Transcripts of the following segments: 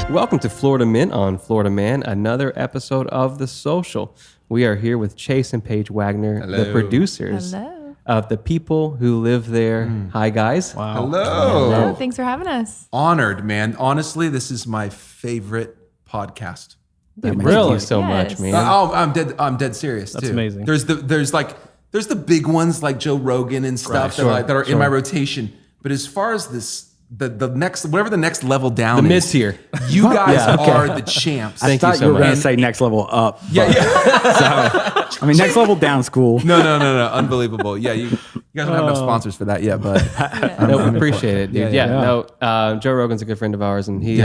Welcome to Florida Mint on Florida Man, another episode of The Social. We are here with Chase and Paige Wagner, the producers of The People Who Live There. Hi, guys. Wow. Hello. Thanks for having us. Honored, man. Honestly, this is my favorite podcast. Really so much, man. I'm dead serious too. That's amazing. There's the big ones like Joe Rogan and stuff that are in my rotation. But as far as the next, whatever the next level down, The is, mid-tier. you guys are the champs. Thank you thought so you were going much. to say next level up. Yeah. So, I mean, next level down's cool. No. Unbelievable. Yeah, you guys don't have enough sponsors for that yet, but No, we appreciate it, dude. Yeah. Joe Rogan's a good friend of ours, and he's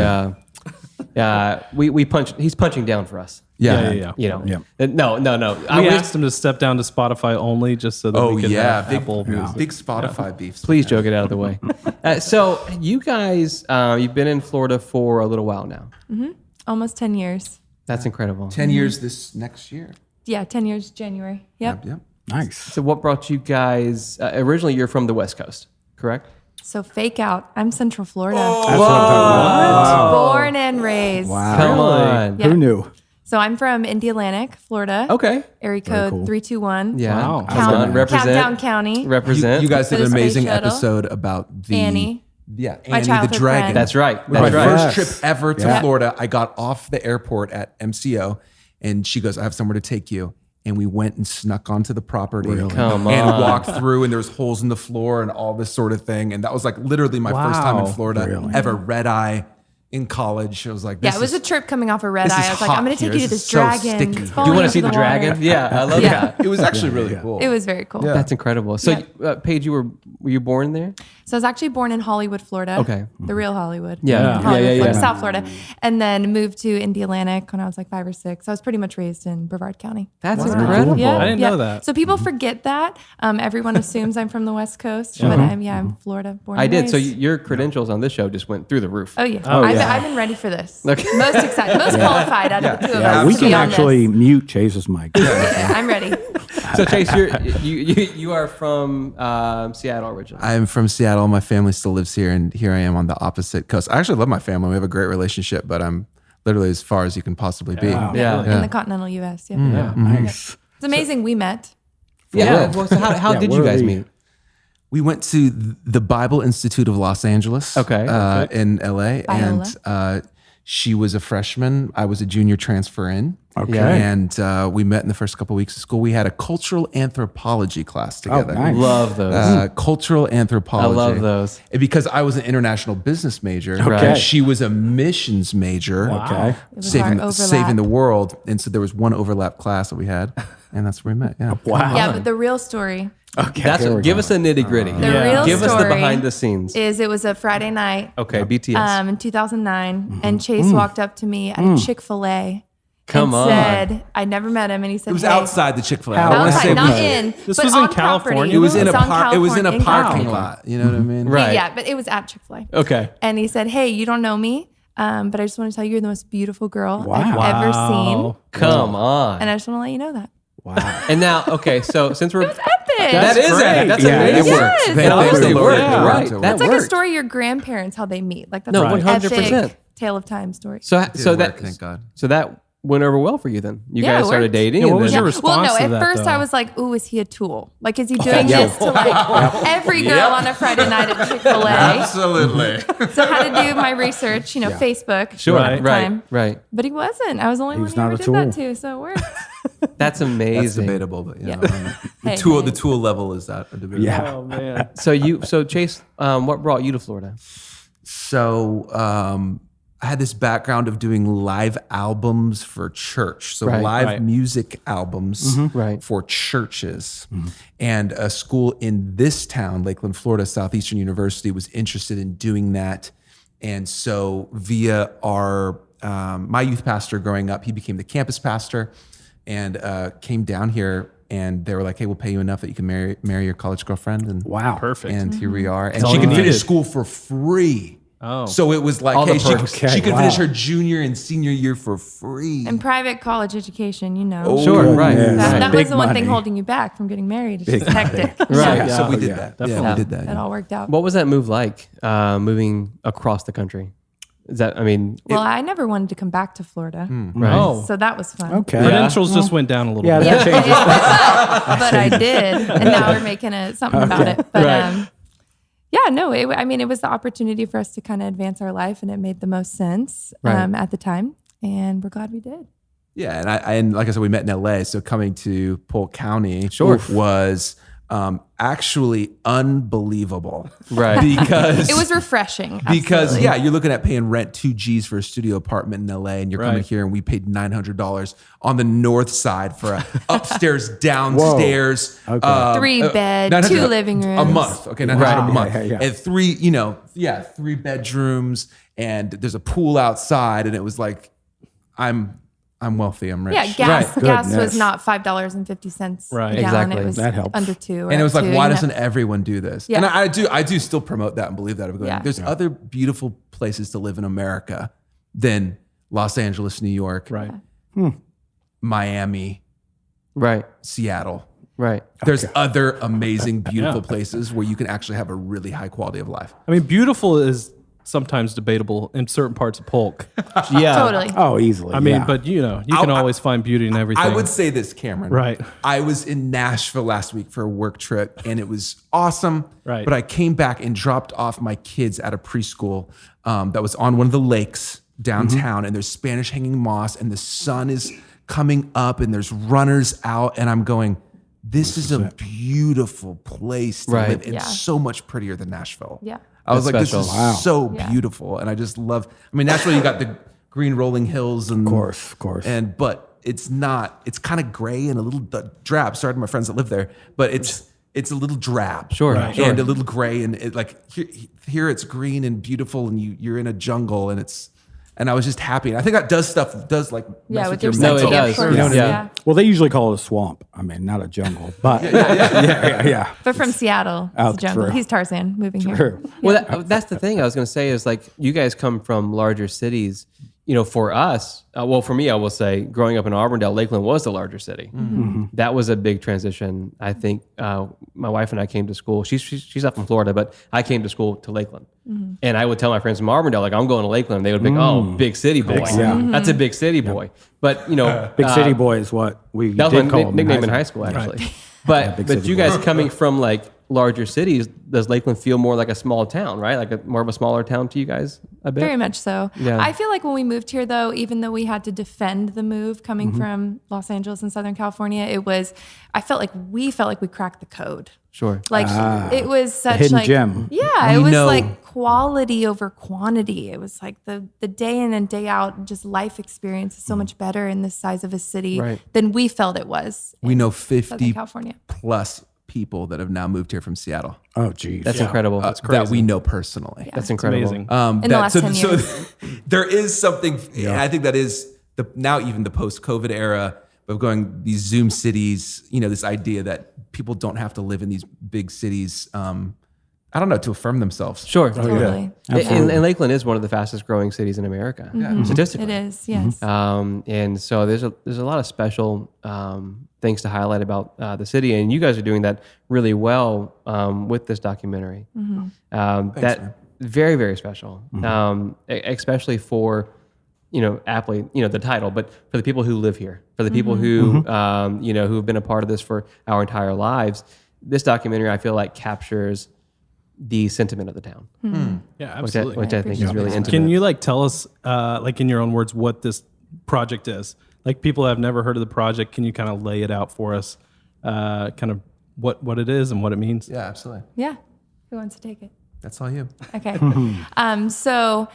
punching down for us. Yeah. You know, Yeah. No. We asked him to step down to Spotify only just so that we could have Apple Music. big Spotify beefs. Please, Joe, get out of the way. So you guys, you've been in Florida for a little while now. Almost 10 years. That's incredible. 10 years this next year. Yeah, 10 years January. Yep. Nice. So what brought you guys, originally you're from the West Coast, correct? So fake out. I'm Central Florida. That's what I'm talking Born and raised. about. Come Wow. on. Yeah. Who knew? So I'm from Indialantic, Florida. Okay. Area code cool. 321. Yeah. Wow. Come on, represent. Countdown County. Represent. You guys For did an the amazing space shuttle. episode about the Annie. Yeah, My Annie the childhood dragon. friend. That's right. My That's right. first Yes. trip ever to Yeah. Florida, I got off the airport at MCO, and she goes, "I have somewhere to take you." And we went and snuck onto the property Come and on. walked through, and there was holes in the floor and all this sort of thing. And that was like literally my first time in Wow. Florida Really? ever. Red eye in college. I was like, Yeah, this it was is, a trip coming off a red this eye. is I was like, hot I'm going to take here. you to This this is so dragon. sticky. It's Do you Do falling you want to into see the water. dragon? Yeah, I love Yeah. that. It was actually really cool. It was very cool. Yeah. That's incredible. So, Yeah. Paige, were you born there? So I was actually born in Hollywood, Florida. Okay. The real Hollywood. Yeah. Hollywood, Florida, Yeah. South Florida. And then moved to Indialantic when I was like 5 or 6. I was pretty much raised in Brevard County. That's Wow. incredible. Yeah, I didn't know that. So people forget that. Everyone assumes I'm from the West Coast, but I'm Florida born. I and did. So raised. your credentials on this show just went through the roof. Oh yeah. Oh, yeah. I've been ready for this. Okay. Most excited, most qualified out of the two of Yeah, us. we to can be on actually this. mute Chase's mic. Yeah, I'm ready. So Chase, you are from Seattle originally. I'm from Seattle. My family still lives here, and here I am on the opposite coast. I actually love my family. We have a great relationship, but I'm literally as far as you can possibly be. Wow. Yeah. In the continental U.S. Yeah. Yeah, nice. It's amazing we met. Yeah. Well, so how Yeah, did you where guys are we? meet? We went to the Bible Institute of Los Angeles, Okay. in LA, Biola. and she was a freshman. I was a junior transfer in. Okay. And we met in the first couple of weeks of school. We had a cultural anthropology class together. nice. Love those. Cultural anthropology. I love those. And because I was an international business major, Okay. and she was a missions major. Okay. It was our overlap. Saving the world. And so there was one overlap class that we had, and that's where we met. Yeah. Wow. Yeah, but the real story Okay. That's here we give go. us a nitty gritty. The real Give us the story behind the scenes. is it was a Friday night Okay, BTS. in 2009, and Chase walked up to me at a Chick-fil-A Come and on. said, I never met him, and he said, It was hey, outside the Chick-fil-A. I don't wanna outside, say not much. in. This but was in on California? property. It was in It's on it was in a California, parking California. lot. You know what I mean? Right. Yeah, but it was at Chick-fil-A. Okay. And he said, hey, you don't know me, but I just want to tell you you're the most beautiful girl I've Wow. ever seen. Come on. And I just want to let you know that. Wow. And now, okay, so since we're Epic. that is great. it. That's Yeah, it amazing. works. Yes. It obviously They worked. learned Right. to That It's like worked. a story of your grandparents, how they meet. Like that's No, an 100%. epic tale of time story. So Didn't that work, thank God. So that went over well for you then. You Yeah, guys it started worked. dating. Yeah, what and was then- your response Well, no, to at that, first though? I was like, ooh, is he a tool? Like, is he doing this to like every girl on a Friday night at Chick-fil-A? Absolutely. So I had to do my research, Facebook. Sure. at the time. Right. But he wasn't. I was the only one was he ever not a did that tool. to, so it worked. That's That's amazing. debatable, but Yeah. the Hey, tool hey. the tool level is that debatable. Yeah. Oh, man. So Chase, what brought you to Florida? So I had this background of doing live albums for church. So Right, live right. music albums Right. for churches. And a school in this town, Lakeland, Florida, Southeastern University, was interested in doing that. And so via our my youth pastor growing up, he became the campus pastor and came down here, and they were like, hey, we'll pay you enough that you can marry your college girlfriend. And Wow. Perfect. and here we are. And all she you can finish needed. school for free. Oh. So it was like, All the hey, she, perks. she could Wow. finish her junior and senior year for free. And private college education, Sure, right. yeah. That Big was the one thing money. holding you back from getting married. It's just hectic. Right. Yeah, so we Oh, did yeah, that. definitely. Yeah, we did that. It all worked out. What was that move like, moving across the country? Is that, I mean, Well, I never wanted to come back to Florida. right. Oh, So that was fun. Okay. credentials just went down a little Yeah, bit. that changes. But I did. And now we're making something about it. But Right. yeah, no, it was the opportunity for us to kind of advance our life, and it made the most sense Right. at the time. And we're glad we did. Yeah, and like I said, we met in LA. So coming to Polk County was actually unbelievable. Right. Because It was refreshing. because absolutely. you're looking at paying rent 2 G's for a studio apartment in LA, and you're coming Right. here, and we paid $900 on the north side for a upstairs, downstairs, 3-bed, 900 2 living rooms. a month. Okay, $900 a month, Yeah. and 3 bedrooms, and there's a pool outside, and it was like, I'm wealthy, I'm rich. Yeah, gas Right. gas was Goodness. not $5.50 Right. a gallon. Exactly. It was That helps. under 2. And it was like, $2, why you know? doesn't everyone do this? Yeah. And I do still promote that and believe that. I'm going, Yeah. there's other beautiful places to live in America than Los Angeles, New York, Right. Miami, Right. Seattle. Right. There's other amazing, beautiful places where you can actually have a really high quality of life. I mean, beautiful is sometimes debatable in certain parts of Polk. Yeah. Totally. Oh, easily. I mean, yeah. but you can always find beauty in everything. I would say this, Cameron. Right. I was in Nashville last week for a work trip, and it was awesome. Right. But I came back and dropped off my kids at a preschool that was on one of the lakes downtown, and there's Spanish hanging moss, and the sun is coming up, and there's runners out, and I'm going, this is a beautiful place to Right. live, and Yeah. so much prettier than Nashville. Yeah. I was That's like, special. this is Wow. so Yeah. beautiful, and I just love. I mean, Nashville, you got the green rolling hills, and Of course. and but it's not. It's kind of gray and a little drab. Sorry to my friends that live there, but it's a little drab, Sure, and sure. a little gray, and it, like here it's green and beautiful, and you're in a jungle, and it's. And I was just happy. And I think that does like mess With your No, it sense does. of course. You know what I mean? Yeah. Well, they usually call it a swamp. I mean, not a jungle, but yeah. But from Seattle, it's a Oh, jungle. true. He's Tarzan moving here. True. Well, that's the thing I was going to say is like you guys come from larger cities. You know, for us, for me, I will say, growing up in Auburndale, Lakeland was the larger city. Mm-hmm. That was a big transition. I think my wife and I came to school. She's up in Florida, but I came to school to Lakeland, and I would tell my friends from Auburndale, like, I'm going to Lakeland. They would be, oh, big city boy. yeah. That's a big city boy. But you know, Big city boy is what we that was did my call them nickname in high school, actually. But big but city you boy. guys coming from like larger cities, does Lakeland feel more like a small town, right? Like more of a smaller town to you guys a bit? Very much so. Yeah. I feel like when we moved here, though, even though we had to defend the move coming Mm-hmm. from Los Angeles and Southern California, I felt like we cracked the code. Sure. Like it was such hidden like gem. Yeah, it We was know- like quality over quantity. It was like the day in and day out just life experience is so much better in this size of a city Right. than we felt it was. We know Southern 50 California. plus people that have now moved here from Seattle Oh, geez. That's incredible. that we know personally. That's incredible. amazing. In the last 10 years. there is something, and I think that is now even the post-COVID era of going these Zoom cities, this idea that people don't have to live in these big cities, I don't know, to affirm themselves. Sure. Totally. And Lakeland is one of the fastest growing cities in America, statistically. It is, yes. And so there's a lot of special things to highlight about the city, and you guys are doing that really well with this documentary. That very, very special, especially for aptly the title, but for the people who live here, for the people who who have been a part of this for our entire lives. This documentary, I feel like, captures the sentiment of the town, Yeah, which I absolutely. think is really intimate. Can you tell us, in your own words, what this project is? Like people have never heard of the project. Can you kind of lay it out for us, kind of what it is and what it means? Yeah, absolutely. Yeah. Who wants to take it? That's all you. Okay. So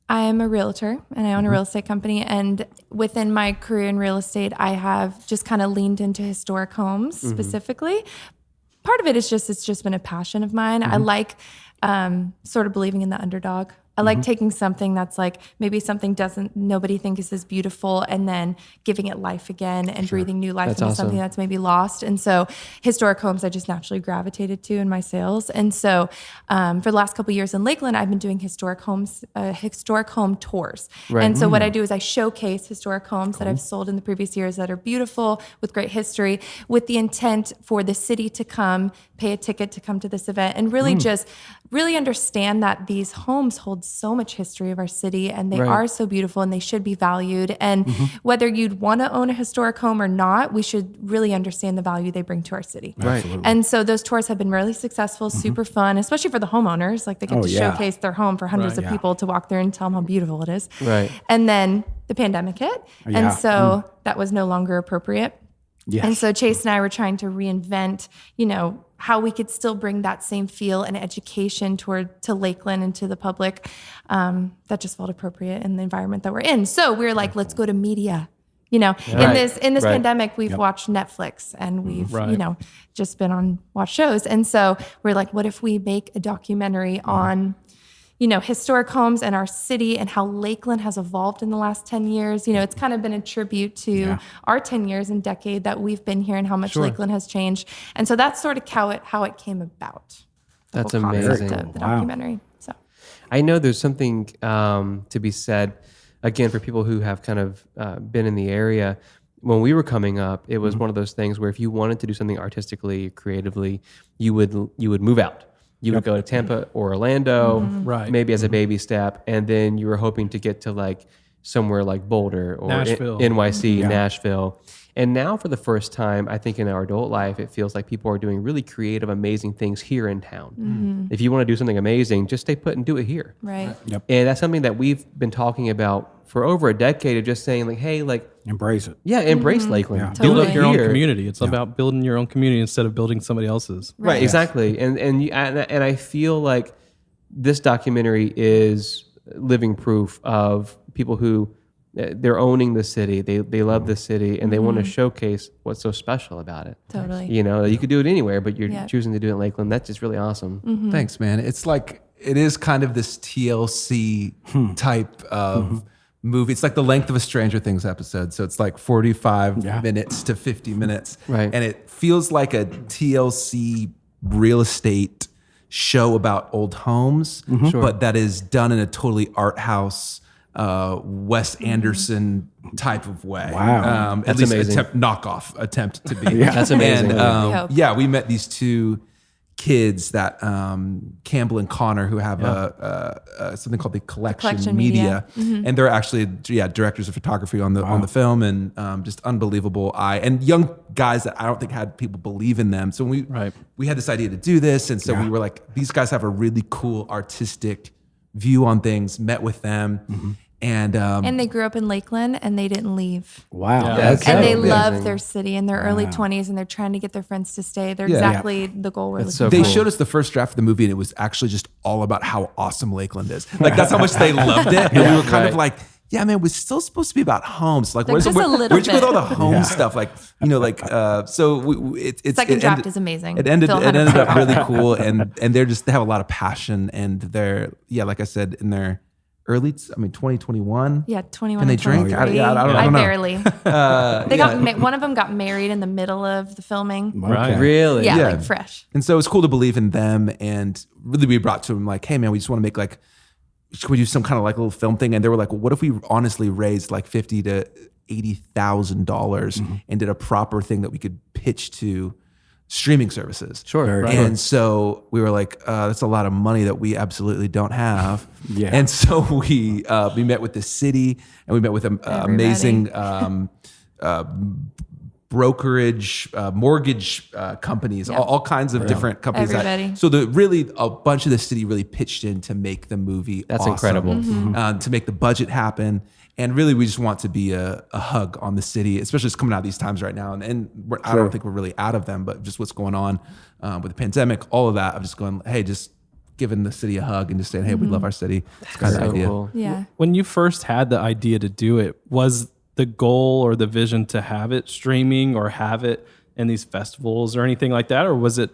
I'm a realtor and I own a real estate company. And within my career in real estate, I have just kind of leaned into historic homes specifically. Part of it is it's just been a passion of mine. I like sort of believing in the underdog. I like taking something that's like maybe something nobody thinks is beautiful and then giving it life again and breathing new life That's into awesome. something that's maybe lost. And so historic homes I just naturally gravitated to in my sales. And so for the last couple of years in Lakeland, I've been doing historic home tours. Right. And so what I do is I showcase historic homes that I've sold in the previous years that are beautiful with great history with the intent for the city to come, pay a ticket to come to this event and really just really understand that these homes hold so much history of our city, and they Right. are so beautiful, and they should be valued. And whether you'd want to own a historic home or not, we should really understand the value they bring to our city. Right. And so those tours have been really successful, super fun, especially for the homeowners. Like they get Oh, to yeah. showcase their home for hundreds of people to walk through and tell them how beautiful it is. Right. And then the pandemic hit. Yeah. And so that was no longer appropriate. Yes. And so Chase and I were trying to reinvent, how we could still bring that same feel and education to Lakeland and to the public that just felt appropriate in the environment that we're in. So we were like, let's go to media. In this Right. pandemic, we've watched Netflix and we've, Right. just been on watch shows. And so we're like, what if we make a documentary on historic homes and our city and how Lakeland has evolved in the last 10 years. It's kind of been a tribute to our 10 years and decade that we've been here and how much Lakeland has changed. And so that's sort of how it came about. The That's whole concept amazing. of the Wow. documentary. So I know there's something to be said, again, for people who have kind of been in the area. When we were coming up, it was one of those things where if you wanted to do something artistically, creatively, you would move out. You would go to Tampa or Orlando, Right. maybe as a baby step, and then you were hoping to get to like somewhere like Boulder or Nashville. NYC, Nashville. And now for the first time, I think in our adult life, it feels like people are doing really creative, amazing things here in town. If you want to do something amazing, just stay put and do it here. right. And that's something that we've been talking about for over a decade of just saying like, hey, like, Embrace it. embrace Lakeland. Yeah. Do Build it up your own here. community. It's about building your own community instead of building somebody else's. Right, exactly. And I feel like this documentary is living proof of people who they're owning the city. They love the city and they want to showcase what's so special about it. Totally. You could do it anywhere, but you're Yeah. choosing to do it in Lakeland. That's just really awesome. Thanks, man. It's like it is kind of this TLC type of movie. It's like the length of a Stranger Things episode. So it's like 45 minutes to 50 minutes. Right. And it feels like a TLC real estate show about old homes, but that is done in a totally art house, Wes Anderson type of way. Wow. At That's least amazing. knockoff attempt to be. That's amazing. And, We hope. we met these two kids that Campbell and Connor, who have something called the Collection Media, and they're actually directors of photography on the film, and just unbelievable eye and young guys that I don't think had people believe in them. So we had this idea to do this, and so we were like, these guys have a really cool artistic view on things. Met with them. And And they grew up in Lakeland and they didn't leave. Wow. Yeah. That's And they amazing. love their city in their early 20s and they're trying to get their friends to stay. They're exactly the goal we're looking so for. they cool. showed us the first draft of the movie, and it was actually just all about how awesome Lakeland is. Like that's how much they loved it, and we were kind of like, yeah, man, we're still supposed to be about homes. Like, Like, just a little where'd you go with all bit. the home stuff? Like, so Second draft is amazing. It ended Phil had up a really cool, and they have a lot of passion, and they're like I said, in their early 2021. Yeah, 21 And they and drink? 23. I don't know. Barely. One of them got married in the middle of the filming. Right. Really? Yeah, Yeah. like fresh. And so it's cool to believe in them. And really, we brought to them like, hey, man, we just want to make like, should we do some kind of like little film thing? And they were like, well, what if we honestly raised like $50,000 to $80,000 and did a proper thing that we could pitch to streaming services? Sure. Right. And so we were like, that's a lot of money that we absolutely don't have. Yeah. And so we met with the city, and we met with amazing brokerage, mortgage companies, all kinds of different companies. Everybody. So a bunch of the city really pitched in to make the movie. That's awesome, incredible. to make the budget happen. And really, we just want to be a hug on the city, especially just coming out of these times right now. I don't think we're really out of them, but just what's going on with the pandemic, all of that. I'm just going, hey, just giving the city a hug and just saying, hey, we love our city. It's kind of the So idea. cool. Yeah. When you first had the idea to do it, was the goal or the vision to have it streaming or have it in these festivals or anything like that? Or was it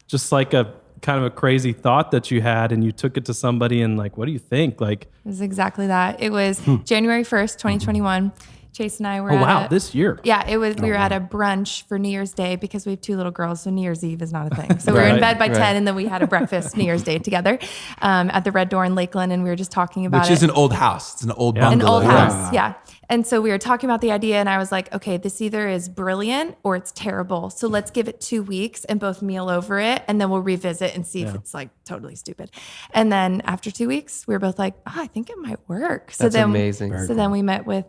just like a kind of a crazy thought that you had and you took it to somebody and like, what do you think? Like, It was exactly that. It was January 1st, 2021. Chase and I were this year. Yeah, it was. We were at a brunch for New Year's Day because we have two little girls, so New Year's Eve is not a thing. So we were in bed by 10, and then we had a breakfast New Year's Day together at the Red Door in Lakeland, and we were just talking about Which is an old house. It's an old an bungalow. old house, yeah. And so we were talking about the idea, and I was like, okay, this either is brilliant or it's terrible. So let's give it 2 weeks and both meal over it, and then we'll revisit and see if it's like totally stupid. And then after 2 weeks, we were both like, I think it might work. So That's then, amazing. So then we met with,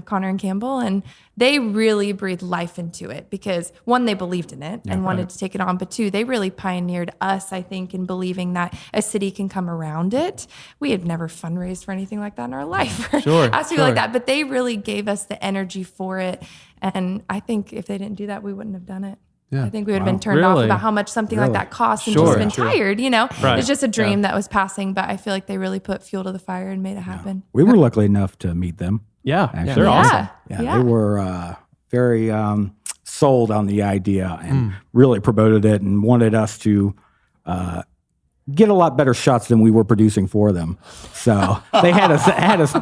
Connor and Campbell, and they really breathed life into it because one, they believed in it and wanted to take it on, but two, they really pioneered us, I think, in believing that a city can come around it. We had never fundraised for anything like that in our life. Sure, Asked people like that, but they really gave us the energy for it. And I think if they didn't do that, we wouldn't have done it. Yeah. I think we would have been turned off Really? about how much something like that costs and Sure. just been tired, Right. It's just a dream that was passing, but I feel like they really put fuel to the fire and made it happen. We were lucky enough to meet them. Yeah, Actually. they're awesome. Yeah, they were very sold on the idea and really promoted it and wanted us to get a lot better shots than we were producing for them. So they had us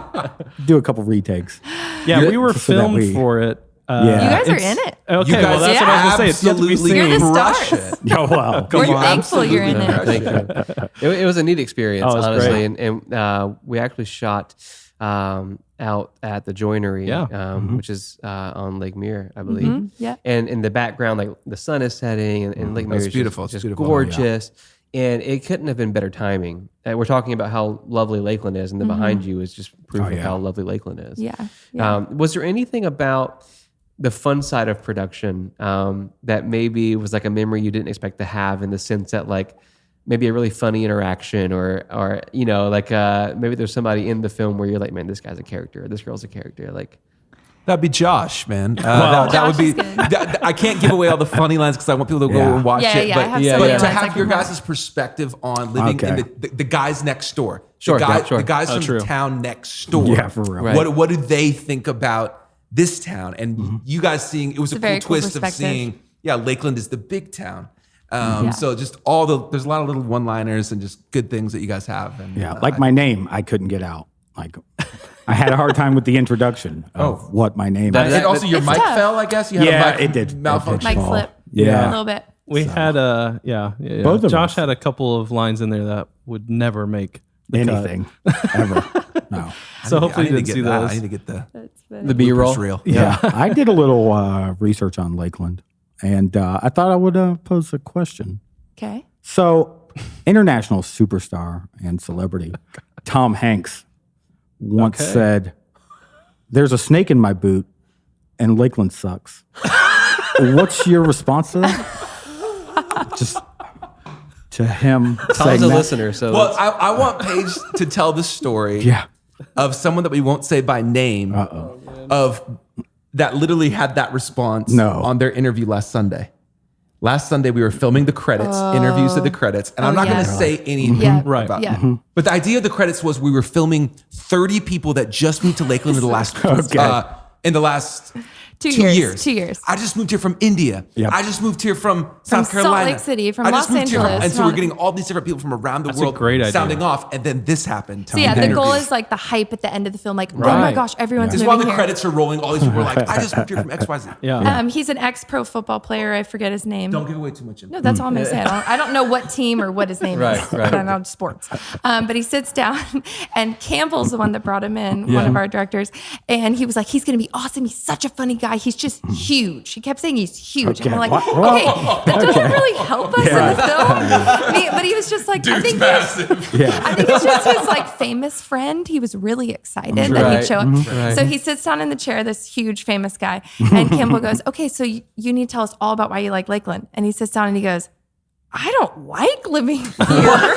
do a couple retakes. Yeah, we were so that filmed we- for it. Yeah. You guys are It's- in it. Okay, You guys well, that's what I was going to say. It's yet to be absolutely seen. You're the crush stars. it. Oh, well. We're on, thankful you're in absolutely it. crush it. It was a neat experience, Oh, it was honestly. great. And we actually shot out at the Joinery, which is on Lake Mirror, I believe. Yeah. And in the background, like the sun is setting, and Lake Mirror is beautiful. just It's beautiful. gorgeous. And it couldn't have been better timing. We're talking about how lovely Lakeland is, and then behind you is just proof of how lovely Lakeland is. Yeah. Was there anything about the fun side of production that maybe was like a memory you didn't expect to have, in the sense that like maybe a really funny interaction or like maybe there's somebody in the film where you're like, man, this guy's a character, or this girl's a character, like. That'd be Josh, man. That would be. Josh is good. I can't give away all the funny lines because I want people to go Yeah. and watch Yeah, it. yeah, I But, have so but many to lines I have can your watch. guys' perspective on living in the guys next door, Sure, the, guy, sure. the guys from true. the town next door. Yeah, for real. Right. What do they think about this town? And you guys seeing it was a a cool very cool twist of perspective. seeing. Yeah, Lakeland is the big town. Yeah. So just there's a lot of little one-liners and just good things that you guys have. And Yeah, like my name, I couldn't get out. Like, I had a hard time with the introduction of what my name is. and also your It's mic tough. fell. I guess you had Yeah, a mic it did. malfunction. Mic fall. slip. Yeah. A little bit. We had yeah. Both of Josh us. had a couple of lines in there that would never make the cut. Anything, ever. No. So hopefully I you need didn't to see get that. those. I need to get the That's funny. The B-roll. reel. Yeah, I did a little research on Lakeland, and I thought I would pose a question. Okay. So, international superstar and celebrity Tom Hanks once said, "There's a snake in my boot, and Lakeland sucks." What's your response to that? Just to him Tom's saying a that? listener, so Well, I want Paige to tell the story Yeah. of someone that we won't say by name of that literally had that response on their interview last Sunday. Last Sunday, we were filming the credits, interviews at the credits, and I'm not going to say anything Yeah. Right. about Yeah. it. But the idea of the credits was we were filming 30 people that just moved to Lakeland in the last in the last 2 2 years. years. 2 years. I just moved here from India. Yep. I just moved here from South Salt Carolina. Lake City, from I just Los moved here Angeles, and so we're from- getting all these different people from around the a world great idea. sounding off, and then this happened. So yeah, the goal Interviews. is like the hype at the end of the film. Like, oh my Right. gosh, everyone's Just while moving the here. credits are rolling, all these people are like, I just moved here from XYZ. Yeah. He's an ex-pro football player. I forget his name. Don't give away too much. No, that's all I'm going to say. I don't know what team or what his name Right, is. right. I don't know sports. But he sits down, and Campbell's the one that brought him in, one of our directors. And he was like, he's going to be awesome. He's such a funny guy. He's just huge. He kept saying he's huge. And we're like, okay, that doesn't really help us in the film. But he was just like, I think it's just his like famous friend. He was really excited that Right. he'd show up. Right. So he sits down in the chair, this huge famous guy. And Campbell goes, okay, so you need to tell us all about why you like Lakeland. And he sits down and he goes, I don't like living here.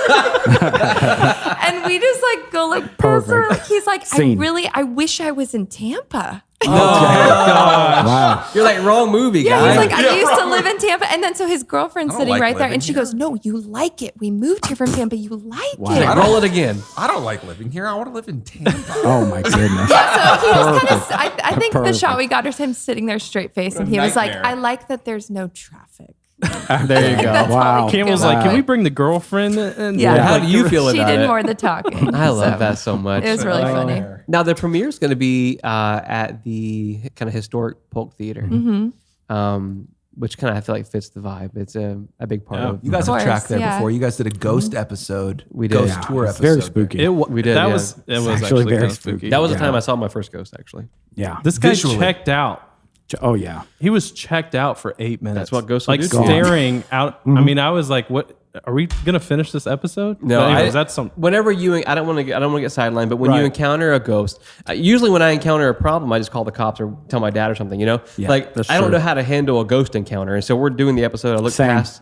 And we just like go like this. Or like, he's like, Scene. I wish I was in Tampa. Wow. you're like, wrong movie, Yeah, guy. he's like, I used to live in Tampa. And then so his girlfriend's sitting like right there living and she here. goes, no, you like it. We moved here from Tampa. You like it. Like, roll it again. I don't like living here. I want to live in Tampa. Oh my goodness. So he was kind of, I think the Perfect. shot we got was him sitting there straight faced and he was like, nightmare. I like that there's no traffic. There you go. That's all Wow. he could Campbell's go like, with. can we bring the girlfriend? And Yeah. How do you feel She about did it? more of the talking. I love So, that so much. It was really funny. Now the premiere is going to be at the kind of historic Polk Theater. which kind of I feel like fits the vibe. It's a big part of. You guys Of have tracked course, there yeah. before. You guys did a ghost episode. We did. Ghost Yeah, tour it's episode. very spooky. We did, That yeah. was it. Was actually actually very kind of spooky. spooky. That was the Yeah. time I saw my first ghost. Actually, Yeah. This guy Visually. checked out. Oh yeah. He was checked out for 8 minutes. That's what ghosts will like do to you. staring out. I mean, I was like, "What? Are we gonna finish this episode?" No, But anyways, that's some. Whenever I don't want to get sidelined, but when you Right. encounter a ghost, usually when I encounter a problem, I just call the cops or tell my dad or something. Yeah, like that's I don't true. know how to handle a ghost encounter, and so we're doing the episode. I look Same. past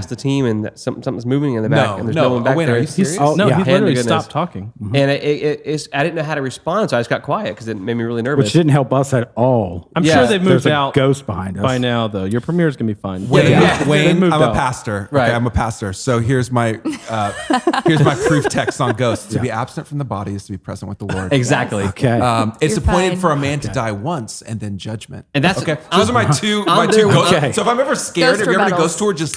the team, and something's moving in the back, and there's no one back wait, there. are you serious? Oh, No, yeah. he Hand to literally goodness. stopped talking. And I didn't know how to respond, so I just got quiet because it made me really nervous. Which didn't help us at all. I'm Yeah, sure they've There's moved a out ghost behind us. by now, though. Your premiere is gonna be fine. Wayne, They Wayne, moved I'm a out. pastor. Right. Okay, I'm a pastor. So here's my proof text on ghosts. To be absent from the body is to be present with the Lord. Exactly. Okay. It's You're appointed fine. for a man to die once and then judgment. And that's- okay. So those are my two I'm ghosts. Okay. So if I'm ever scared, Ghost if you're having a rebuttals. ghost tour, just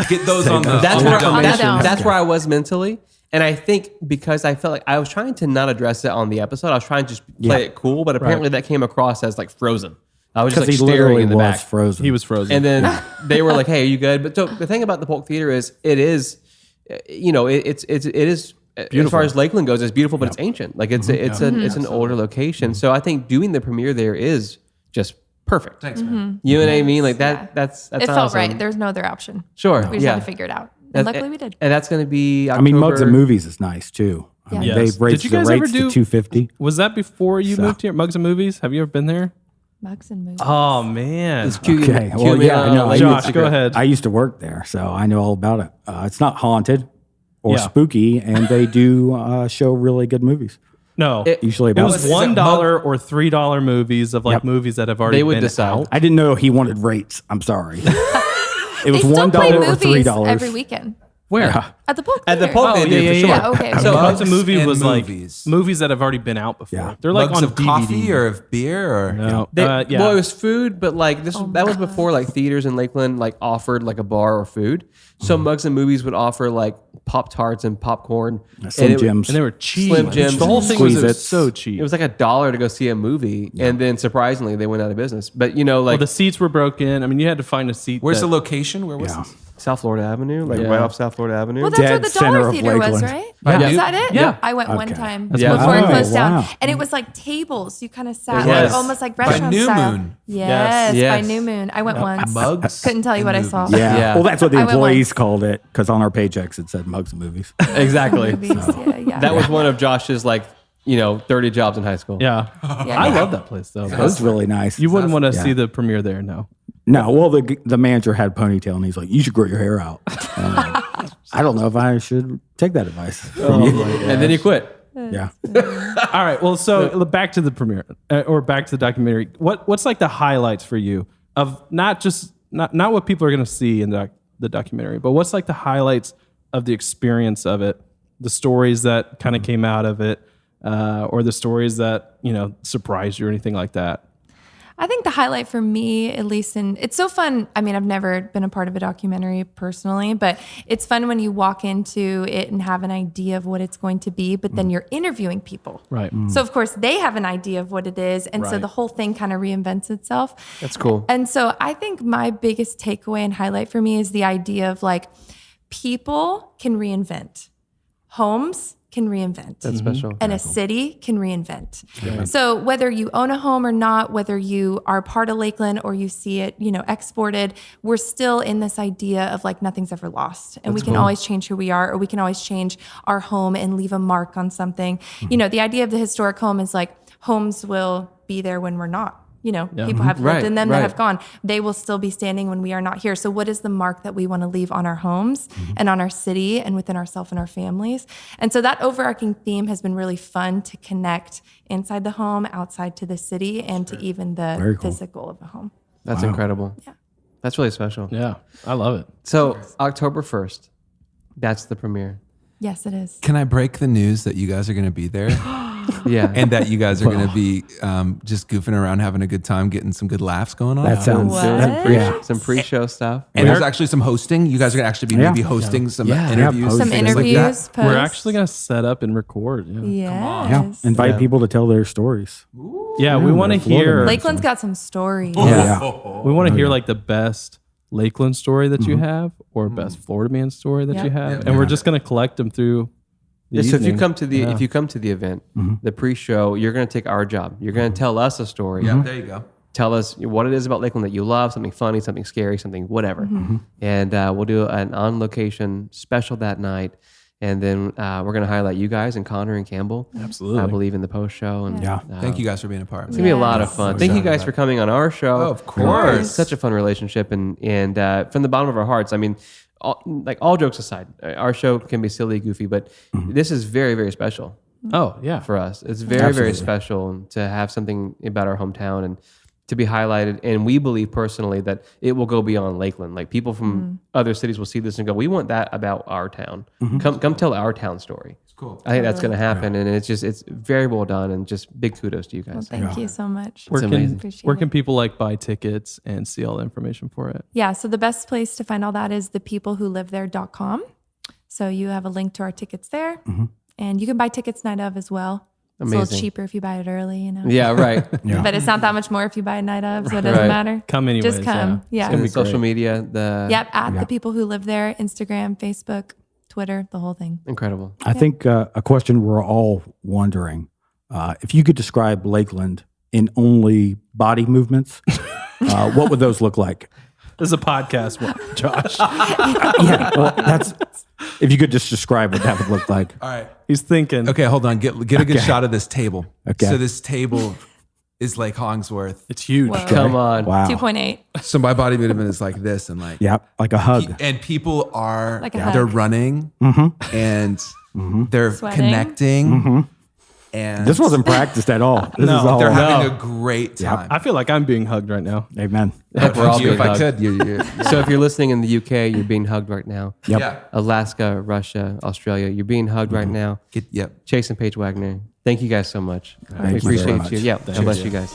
get those on the. That's on where the on the domain. down. that's where I was mentally. And I think because I felt like I was trying to not address it on the episode, I was trying to just play it cool, but apparently that came across as like frozen. I was just Because like he staring literally in the was back. frozen. He was frozen. And then they were like, "Hey, are you good?" But so the thing about the Polk Theater is, it is, it is as far as Lakeland goes, it's beautiful, but it's ancient. Like it's an older location. So I think doing the premiere there is just perfect. Thanks, man. You know what I mean? Like that. Yeah. That's It felt awesome. right. There's no other option. Sure. We just yeah. had to figure it out. And luckily we did. And that's going to be. I mean, Mugs and October- Movies is nice too. I mean, Yes. they've Did raised you the guys ever rates to do- $250. Was that before you moved here? Mugs and Movies? Have you ever been there? Mugs and movies. Oh man. Okay. Well, yeah, no, I Josh, used- go ahead. I used to work there, so I know all about it. It's not haunted or Yeah. spooky, and they do show really good movies. No. Usually It about. was $1 or $3 movies of like movies that have already They would been decide. out. I didn't know he wanted rates. I'm sorry. It was They still play $1 or movies $3 every weekend Where? at the Polk At the Theater. Polk, they do for sure. Yeah, okay. So okay. Mugs and Movie and was movies. like movies that have already been out before. Yeah. They're like Mugs on of DVD. coffee or of beer or No. They, yeah. Well, it was food, but like that was before like theaters in Lakeland like offered like a bar or food. So Mugs and Movies would offer like Pop Tarts and popcorn. Slim and it, Jims. and they were cheap. Slim Jims. The whole thing was, Squeeze-Its. so cheap. It was like $1 to go see a movie, and then surprisingly they went out of business. But you know, well, like the seats were broken. I mean, you had to find a seat. Where's that- the location? Where was Yeah. this? South Florida Avenue, like Yeah. right off South Florida Avenue. Well, that's where Dead the center Dollar of Theater was, Lakeland. right? Yeah. Is that it? Yeah. I went one Okay. time Yeah. before it Oh, closed down. wow. And it was like tables. You kind of sat Yes. like almost like By restaurant New style. Moon. Yes, Yes. by New Moon. I went once. Mugs Couldn't tell you what I and saw. movies. Yeah. Yeah. Well, that's what the I went employees once. called it because on our paychecks it said Mugs and Movies. exactly. Movies, yeah. That was one of Josh's like 30 jobs in high school. Yeah. Yeah. I love that place though. It was really nice. You wouldn't want to see the premiere there, no. No, well, the manager had a ponytail and he's like, "You should grow your hair out." And I'm like, I don't know if I should take that advice. From you. And then he quit. Yeah. All right. Well, so back to the premiere or back to the documentary. What's like the highlights for you of not what people are going to see in the documentary, but what's like the highlights of the experience of it, the stories that kind of came out of it, or the stories that surprised you or anything like that. I think the highlight for me, at least it's so fun. I mean, I've never been a part of a documentary personally, but it's fun when you walk into it and have an idea of what it's going to be, but then you're interviewing people. Right. So of course they have an idea of what it is. And so Right. the whole thing kind of reinvents itself. That's cool. And so I think my biggest takeaway and highlight for me is the idea of like people can reinvent. Homes can reinvent. That's special. And a city can reinvent. So whether you own a home or not, whether you are part of Lakeland or you see it, exported, we're still in this idea of like nothing's ever lost. And we can always change who we are, or we can always change our home and leave a mark on something. The idea of the historic home is like homes will be there when we're not. People have lived Right, in them right. that have gone. They will still be standing when we are not here. So what is the mark that we want to leave on our homes and on our city and within ourselves and our families? And so that overarching theme has been really fun to connect inside the home, outside to the city, and to even the Very cool. physical of the home. That's incredible. Yeah. That's really special. Yeah. I love it. So October 1st, that's the premiere. Yes, it is. Can I break the news that you guys are going to be there Yeah. and that you guys are going to be just goofing around, having a good time, getting some good laughs going on? That sounds. What? Yeah. some pre-show stuff. And there's actually some hosting. You guys are going to actually be Yeah. maybe hosting some Yeah. interviews. Yeah, Some things like that. interviews, posts. We're actually going to set up and record. Yeah. Yes. Yeah. Invite people to tell their stories. Yeah, we want to Florida hear. man. Lakeland's got some stories. Yeah. We want to hear like the best Lakeland story that you have, or best Florida man story that Yep. you have, and we're just gonna collect them through. The So if you evening. come to the event, the pre-show, you're going to take our job. You're going to tell us a story. Yeah, there you go. Tell us what it is about Lakeland that you love, something funny, something scary, something whatever. And we'll do an on-location special that night. And then we're going to highlight you guys and Connor and Campbell. Absolutely. I believe in the post show. And Yeah. Thank you guys for being a part. It's going to be a lot of fun. Thank you guys for coming on our show. Oh, of course. It's such a fun relationship. And from the bottom of our hearts, I mean, all jokes aside, our show can be silly, goofy, but this is very, very special Oh yeah. for us. It's very, very special to have something about our hometown and to be highlighted. And we believe personally that it will go beyond Lakeland. Like people from other cities will see this and go, we want that about our town. Come tell our town story. It's cool. I think that's going to happen. And it's very well done. And just big kudos to you guys. Well, thank you so much. Where amazing. where can people like buy tickets and see all the information for it? Yeah, so the best place to find all that is thepeoplewholivethere.com. So you have a link to our tickets there. And you can buy tickets night of as well. It's a little Amazing. cheaper if you buy it early, you know. Yeah, right. But it's not that much more if you buy it night of, so it doesn't Right. matter. Come anyways. Just come. Yeah. And social media, Yep, at the people who live there, Instagram, Facebook, Twitter, the whole thing. incredible. I think a question we're all wondering, if you could describe Lakeland in only body movements, what would those look like? This is a podcast, Josh. Yeah, well, that's if you could just describe what that would look like. All right. He's thinking. Okay, hold on. Get a good shot of this table. Okay. So this table is like Hollingsworth. It's huge. Whoa. Come on. Wow. 2.8. So my body movement is like this, and like Yeah, like a hug. and people are Like a hug. they're running and they're Sweating. connecting. And This wasn't practiced at all. This No, is all. they're having a great time. I feel like I'm being hugged right now. Amen. We're all You, being if I hugged. could, you So if you're listening in the UK, you're being hugged right now. Yep. yeah. Alaska, Russia, Australia, you're being hugged right now. Yep. Chase and Paige Wagner, thank you guys so much. We you very appreciate much. you. Yeah, God bless you guys.